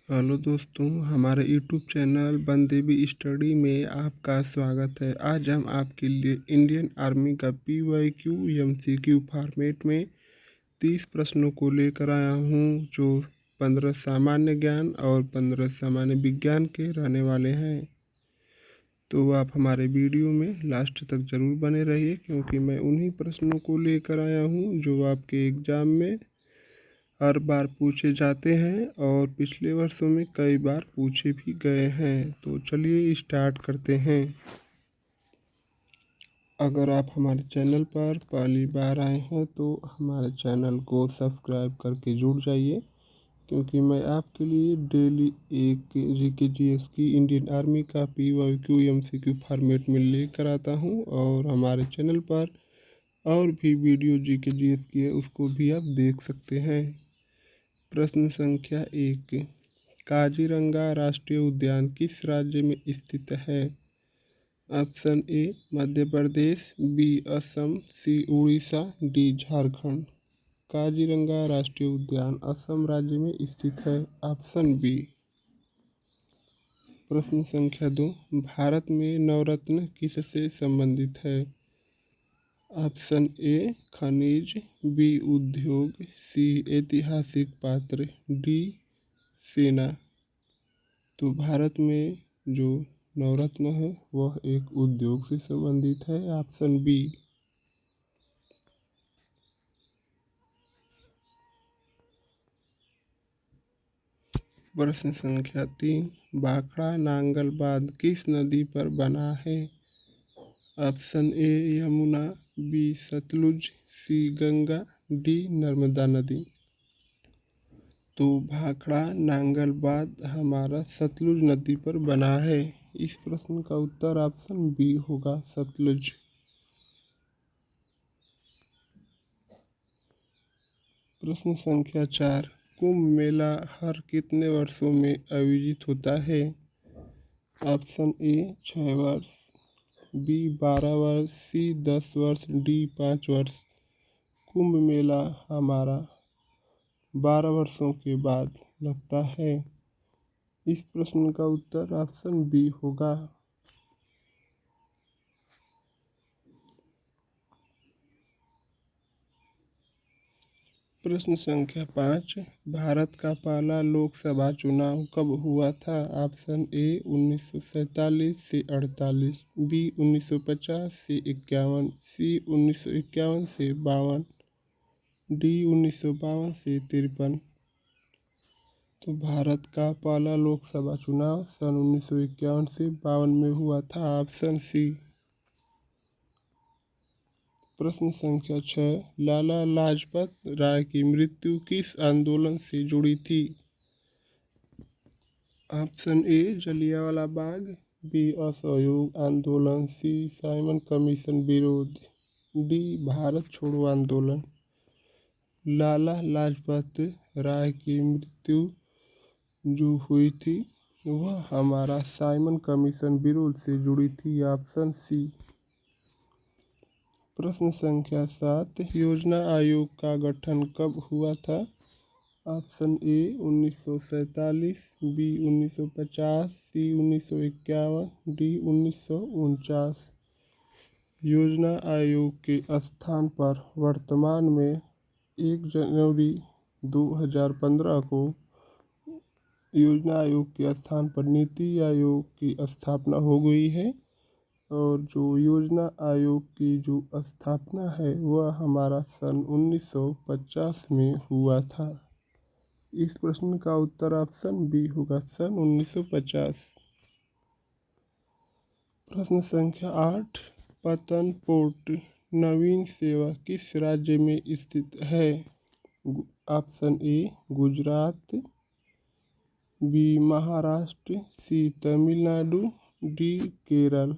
Hello दोस्तों, हमारे YouTube channel Bandevi study में आपका स्वागत है। आज हम आपके लिए इंडियन आर्मी का PYQ MCQ फॉर्मेट में 30 प्रश्नों को लेकर आया हूं, जो 15 सामान्य ज्ञान और 15 सामान्य विज्ञान के रहने वाले हैं। तो आप हमारे वीडियो में लास्ट तक ज़रूर बने रहिए, क्योंकि मैं उन्हीं प्रश्नों को लेकर आया हूं जो आपके एग्ज़ाम में हर बार पूछे जाते हैं और पिछले वर्षों में कई बार पूछे भी गए हैं। तो चलिए स्टार्ट करते हैं। अगर आप हमारे चैनल पर पहली बार आए हैं तो हमारे चैनल को सब्सक्राइब करके जुड़ जाइए, क्योंकि मैं आपके लिए डेली एक GK GS की इंडियन आर्मी का PYQ MCQ फॉर्मेट में लेकर आता हूं। और हमारे चैनल पर और भी वीडियो GK GS की है, उसको भी आप देख सकते हैं। प्रश्न संख्या 1, काजीरंगा राष्ट्रीय उद्यान किस राज्य में स्थित है? Option A Madhya Pradesh, B Assam, C Orissa, D Jharkhand. Kaziranga राष्ट्रीय उद्यान असम राज्य में स्थित है। Option B. प्रश्न संख्या 2, भारत में नवरत्न किससे संबंधित है? ऑप्शन ए खनिज, बी उद्योग, सी ऐतिहासिक पात्र, डी सेना। तो भारत में जो नवरत्न है वह एक उद्योग से संबंधित है। Option B. प्रश्न संख्या 3, भाखड़ा नांगल बांध किस नदी पर बना है? Option A Yamuna, B Sutlej, C Ganga, D Narmada नदी। तो भाखड़ा नांगल बांध हमारा सतलुज नदी पर बना है। इस प्रश्न का उत्तर ऑप्शन बी होगा, सतलुज। प्रश्न संख्या 4, कुंभ मेला हर कितने वर्षों में आयोजित होता है? ऑप्शन ए 6 वर्ष, बी 12 वर्ष, सी 10 वर्ष, डी 5 वर्ष। कुंभ मेला हमारा 12 वर्षों के बाद लगता है। इस प्रश्न का उत्तर ऑप्शन बी होगा। प्रश्न संख्या 5, भारत का पहला लोकसभा चुनाव कब हुआ था? ऑप्शन ए 1947 से 48, बी 1950 से 51, सी 1951 से 52, डी 1952 से 53। तो भारत का पहला लोकसभा चुनाव सन 1951 से 52 में हुआ था। Option C. प्रश्न संख्या 6, लाला लाजपत राय की मृत्यु किस आंदोलन से जुड़ी थी? Option A Jallianwala Bagh, B असहयोग आंदोलन, सी साइमन कमीशन विरोध, डी भारत छोड़ो आंदोलन। लाला लाजपत राय की मृत्यु जो हुई थी वह हमारा साइमन कमीशन विरोध से जुड़ी थी। Option C. प्रश्न संख्या 7, योजना आयोग का गठन कब हुआ था? Option A 1947, B 1950, C 1951, D 1949। योजना आयोग के स्थान पर वर्तमान में 1 जनवरी 2015 को योजना आयोग के स्थान पर नीति आयोग की स्थापना हो गई है। और जो योजना आयोग की जो स्थापना है वह हमारा सन 1950 में हुआ था। इस प्रश्न का उत्तर ऑप्शन बी होगा, सन 1950। प्रश्न संख्या 8, पतन पोर्ट नवीन सेवा किस राज्य में स्थित है? Option A Gujarat, B Maharashtra, C Tamil Nadu, D Kerala.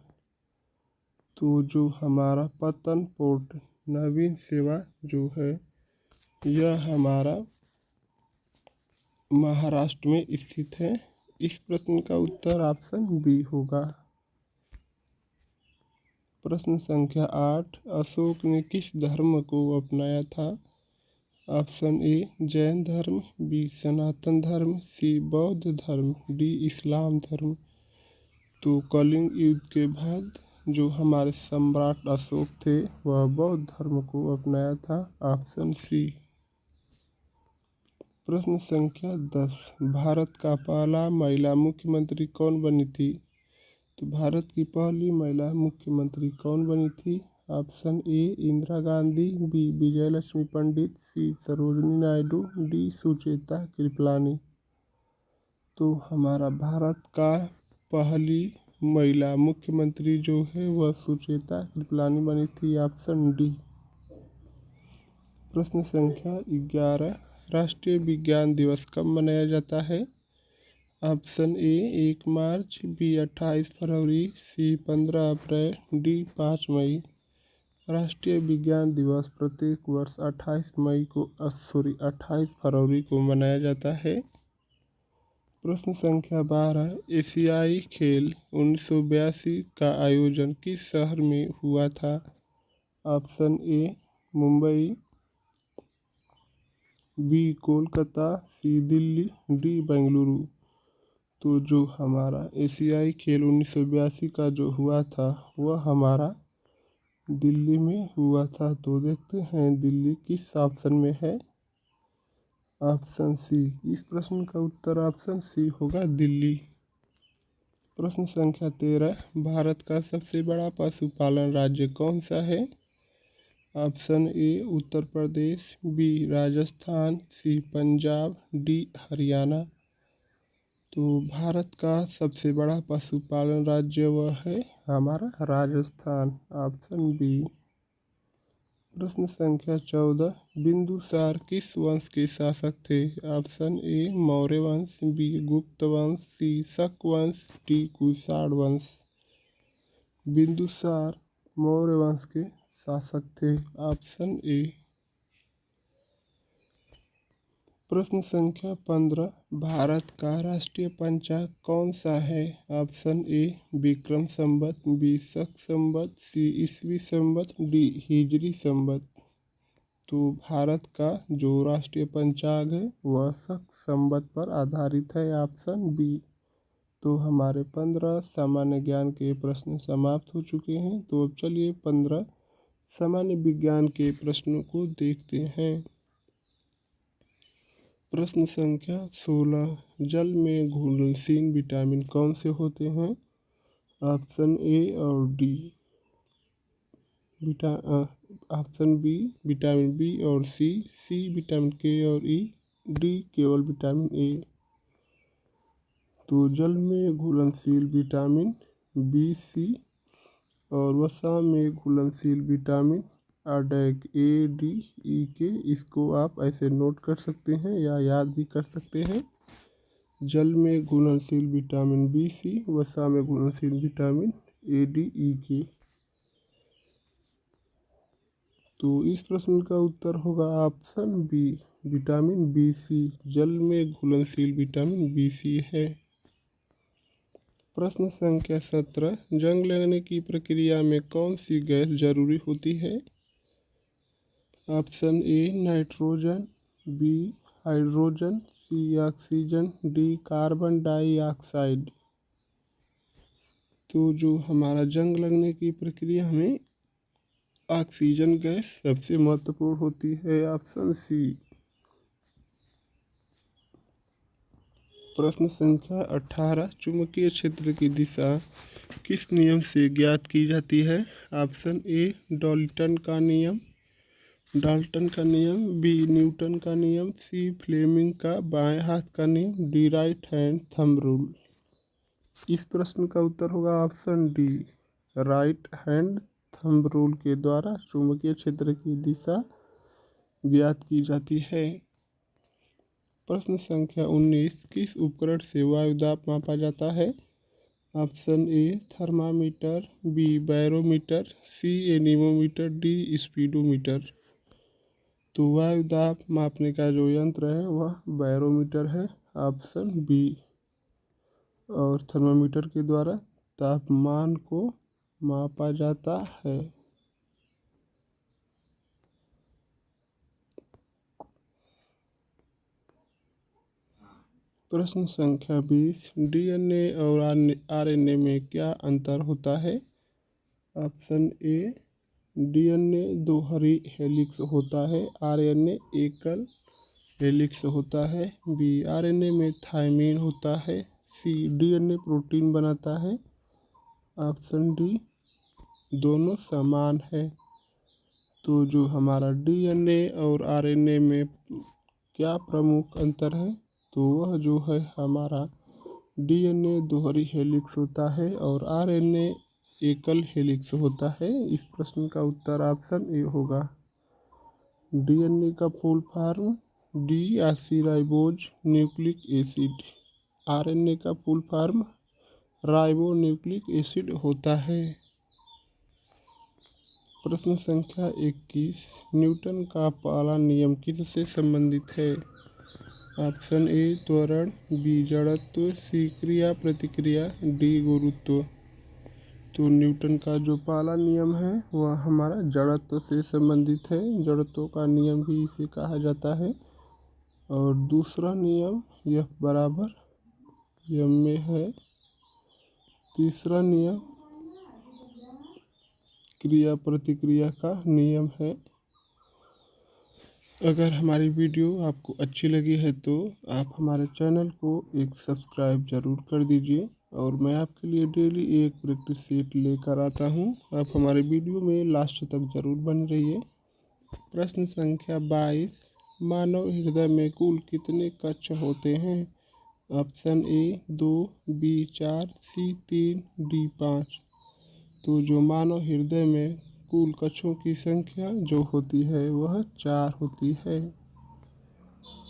तो जो हमारा पतन पोर्ट नवीन सेवा जो है यह हमारा महाराष्ट्र में स्थित है। इस प्रश्न का उत्तर ऑप्शन बी होगा। प्रश्न संख्या 8, अशोक ने किस धर्म को अपनाया था? ऑप्शन ए जैन धर्म, बी सनातन धर्म, सी बौद्ध धर्म, डी इस्लाम धर्म। तो कलिंग युद्ध के बाद जो हमारे सम्राट अशोक थे वह बौद्ध धर्म को अपनाया था। Option C. प्रश्न संख्या 10, भारत का पहला महिला मुख्यमंत्री कौन बनी थी? तो भारत की पहली महिला मुख्यमंत्री कौन बनी थी? Option A Indira Gandhi, B Vijayalakshmi Pandit, C Sarojini Naidu, D Sucheta Kripalani. तो हमारा भारत का पहली महिला मुख्यमंत्री जो है वह सुचेता कृपलानी बनी थी। Option D. प्रश्न संख्या 11, राष्ट्रीय विज्ञान दिवस कब मनाया जाता है? ऑप्शन ए 1 मार्च, बी 28 फरवरी, सी 15 अप्रैल, डी 5 मई। राष्ट्रीय विज्ञान दिवस प्रत्येक वर्ष 28 फरवरी को मनाया जाता है। प्रश्न संख्या 12, एशियाई खेल 1982 का आयोजन किस शहर में हुआ था? Option A Mumbai, B Kolkata, C Delhi, D Bengaluru. तो जो हमारा एशियाई खेल 1982 का जो हुआ था वह हमारा दिल्ली में हुआ था। तो देखते हैं दिल्ली किस ऑप्शन में है। Option C. इस प्रश्न का उत्तर ऑप्शन सी होगा, दिल्ली। प्रश्न संख्या 13, भारत का सबसे बड़ा पशुपालन राज्य कौन सा है? Option A Uttar Pradesh, B Rajasthan, C Punjab, D Haryana. तो भारत का सबसे बड़ा पशुपालन राज्य वह है हमारा राजस्थान। Option B. प्रश्न संख्या 14, बिंदुसार किस वंश के शासक थे? ऑप्शन ए मौर्य वंश, बी गुप्त वंश, सी शक वंश, डी कुषाण वंश। बिंदुसार मौर्य वंश के शासक थे। Option A. प्रश्न संख्या 15, भारत का राष्ट्रीय पंचांग कौन सा है? Option A Vikram Samvat, B Shaka Samvat, सी ईसवी संवत, डी हिजरी संवत। तो भारत का जो राष्ट्रीय पंचांग है वह शक संवत पर आधारित है। Option B. तो हमारे 15 सामान्य ज्ञान के प्रश्न समाप्त हो चुके हैं। तो अब चलिए 15 सामान्य विज्ञान के प्रश्नों को देखते हैं। प्रश्न संख्या 16, जल में घुलनशील विटामिन कौन से होते हैं? ऑप्शन ए और D. Option B vitamin B और सी, सी विटामिन के और ई, डी केवल विटामिन ए। तो जल में घुलनशील विटामिन बी, सी और वसा में घुलनशील विटामिन अडैक ए, डी, ई के। इसको आप ऐसे नोट कर सकते हैं या याद भी कर सकते हैं। जल में घुलनशील विटामिन बी, सी, वसा में घुलनशील विटामिन ए, डी, ई के। तो इस प्रश्न का उत्तर होगा option B, vitamin B C. जल में घुलनशील विटामिन बी सी है। प्रश्न संख्या 17, जंग लगने की प्रक्रिया में कौन सी गैस जरूरी होती है? Option A nitrogen, B hydrogen, C oxygen, D carbon dioxide. तो जो हमारा जंग लगने की प्रक्रिया में ऑक्सीजन गैस सबसे महत्वपूर्ण होती है। Option C. प्रश्न संख्या 18, चुंबकीय क्षेत्र की दिशा किस नियम से ज्ञात की जाती है? ऑप्शन ए डाल्टन का नियम, बी न्यूटन का नियम, सी फ्लेमिंग का बाएं हाथ का नियम, D right hand thumb rule. इस प्रश्न का उत्तर होगा option D, right hand thumb rule के द्वारा चुंबकीय क्षेत्र की दिशा ज्ञात की जाती है। प्रश्न संख्या 19, किस उपकरण से वायु दाब मापा जाता है? Option A thermometer, B barometer, C anemometer, D speedometer. तो वायु दाब मापने का जो यंत्र है वह बैरोमीटर है। Option B. और थर्मामीटर के द्वारा तापमान को मापा जाता है। प्रश्न संख्या 20, डीएनए और आरएनए में क्या अंतर होता है? ऑप्शन ए, डीएनए दोहरी हेलिक्स होता है, आरएनए एकल हेलिक्स होता है। बी, आरएनए में थायमिन होता है। सी, डीएनए प्रोटीन बनाता है। ऑप्शन डी, दोनों समान है। तो जो हमारा डीएनए और आरएनए में क्या प्रमुख अंतर है, तो वह जो है हमारा डीएनए दोहरी हेलिक्स होता है और आरएनए एकल हेलिक्स होता है। इस प्रश्न का उत्तर ऑप्शन ए होगा। डीएनए का full form deoxyribose nucleic acid, RNA का full form ribonucleic acid होता है। प्रश्न संख्या 21, न्यूटन का पहला नियम किससे संबंधित है? ऑप्शन ए, त्वरण। बी, जड़त्व। सी, क्रिया प्रतिक्रिया। डी, गुरुत्व। तो न्यूटन का जो पहला नियम है वह हमारा जड़त्व से संबंधित है। जड़त्व का नियम भी इसे कहा जाता है। और दूसरा नियम यह बराबर यम में है। तीसरा नियम क्रिया प्रतिक्रिया का नियम है। अगर हमारी वीडियो आपको अच्छी लगी है तो आप हमारे चैनल को एक सब्सक्राइब ज़रूर कर दीजिए और मैं आपके लिए डेली एक प्रैक्टिस सेट लेकर आता हूं। आप हमारे वीडियो में लास्ट तक ज़रूर बने रहिए। प्रश्न संख्या 22, मानव हृदय में कुल कितने कक्ष होते हैं? Option A 2, B 4, C 3, D 5। तो जो मानव हृदय में कुल कक्षों की संख्या जो होती है वह 4 होती है।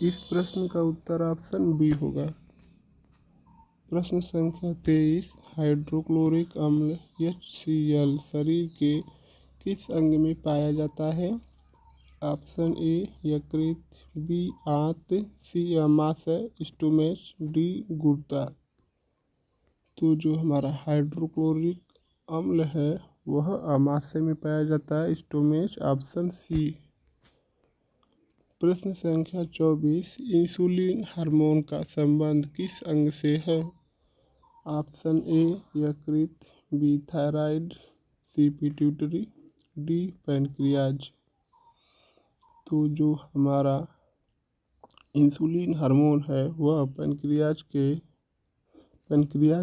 इस प्रश्न का उत्तर ऑप्शन बी होगा। प्रश्न संख्या 23, हाइड्रोक्लोरिक अम्ल HCl शरीर के किस अंग में पाया जाता है? ऑप्शन ए, यकृत। बी, आंत। सी, अमाशय स्टोमेच। डी, गुर्दा। तो जो हमारा हाइड्रोक्लोरिक अम्ल है वह अमाशय में पाया जाता है, स्टोमेच। Option C. प्रश्न संख्या 24, इंसुलिन हार्मोन का संबंध किस अंग से है? ऑप्शन ए, यकृत। B, thyroid. C, pituitary. D, pancreas. तो जो हमारा इंसुलिन हार्मोन है वह पैनक्रियाज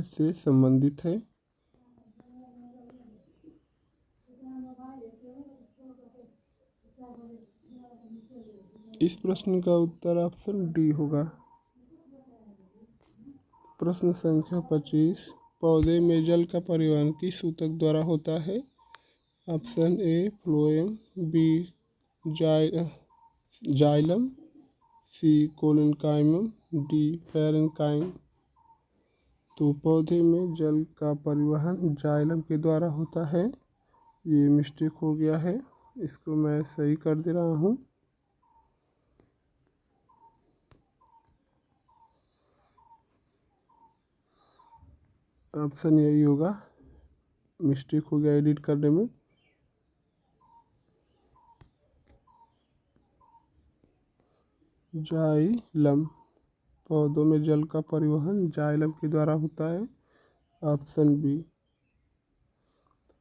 से संबंधित है। इस प्रश्न का उत्तर ऑप्शन डी होगा। प्रश्न संख्या 25, पौधे में जल का परिवहन किस ऊतक द्वारा होता है? Option A, phloem. B, xylem. C, collenchyma. D, parenchyma. तो पौधे में जल का परिवहन जाइलम के द्वारा होता है। ये मिस्टेक हो गया है, इसको मैं सही कर दे रहा हूँ। ऑप्शन यही होगा, मिस्टेक हो गया एडिट करने में। जाइलम, पौधों में जल का परिवहन जाइलम के द्वारा होता है। Option B.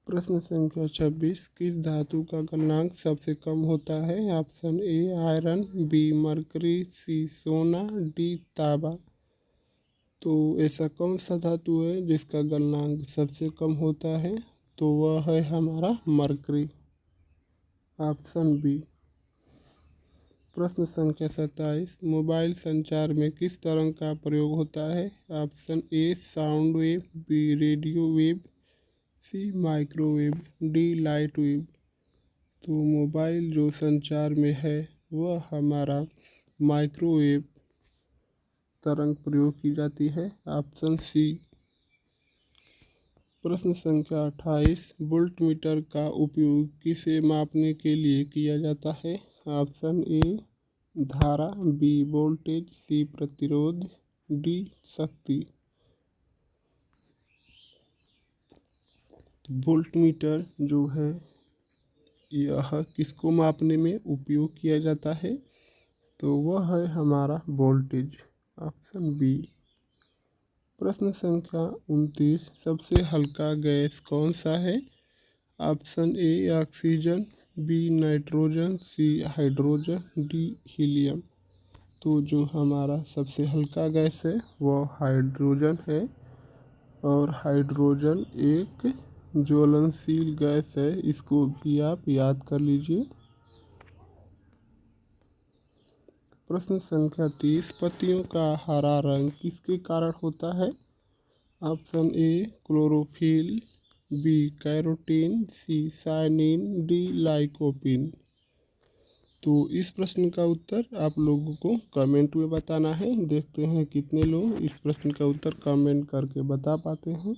प्रश्न संख्या 26, किस धातु का गलनांक सबसे कम होता है? Option A, iron. B, mercury. C, सोना। डी, तांबा। तो ऐसा कौन सा धातु है जिसका गलनांक सबसे कम होता है? तो वह है हमारा मरकरी। Option B. प्रश्न संख्या 27, मोबाइल संचार में किस तरंग का प्रयोग होता है? Option A, sound wave. B, radio wave. C, microwave. D, light wave. तो मोबाइल जो संचार में है वह हमारा माइक्रोवेव तरंग प्रयोग की जाती है। Option C. प्रश्न संख्या 28, वोल्टमीटर का उपयोग किसे मापने के लिए किया जाता है? ऑप्शन ए, धारा। B, voltage. सी, प्रतिरोध। डी, शक्ति। वोल्टमीटर जो है यह किसको मापने में उपयोग किया जाता है? तो वह है हमारा वोल्टेज। Option B. प्रश्न संख्या 29, सबसे हल्का गैस कौन सा है? Option A oxygen, B nitrogen, C hydrogen, D helium. तो जो हमारा सबसे हल्का गैस है वो हाइड्रोजन है, और हाइड्रोजन एक ज्वलनशील गैस है, इसको भी आप याद कर लीजिए। प्रश्न संख्या 30, पत्तियों का हरा रंग किसके कारण होता है? Option A chlorophyll, B carotene, C cyanin, D lycopene. तो इस प्रश्न का उत्तर आप लोगों को कमेंट में बताना है। देखते हैं कितने लोग इस प्रश्न का उत्तर कमेंट करके बता पाते हैं।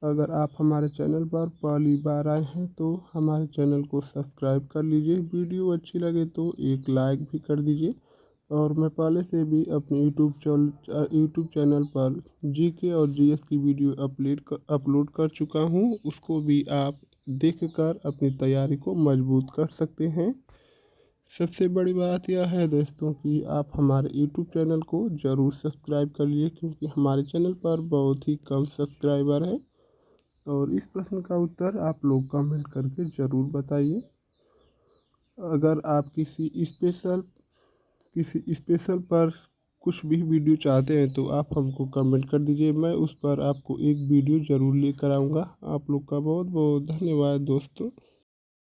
अगर आप हमारे चैनल पर पहली बार आए हैं तो हमारे चैनल को सब्सक्राइब कर लीजिए। वीडियो अच्छी लगे तो एक लाइक भी कर दीजिए। और मैं पहले से भी अपने यूट्यूब चैनल पर जीके और जीएस की वीडियो अपलोड कर चुका हूं, उसको भी आप देखकर अपनी तैयारी को मजबूत कर सकते हैं। सबसे बड़ी बात यह है दोस्तों कि आप हमारे यूट्यूब चैनल को ज़रूर सब्सक्राइब कर लिए, क्योंकि हमारे चैनल पर बहुत ही कम सब्सक्राइबर है। और इस प्रश्न का उत्तर आप लोग कमेंट करके ज़रूर बताइए। अगर आप किसी स्पेशल पर कुछ भी वीडियो चाहते हैं तो आप हमको कमेंट कर दीजिए, मैं उस पर आपको एक वीडियो ज़रूर लेकर आऊँगा। आप लोग का बहुत बहुत धन्यवाद दोस्तों।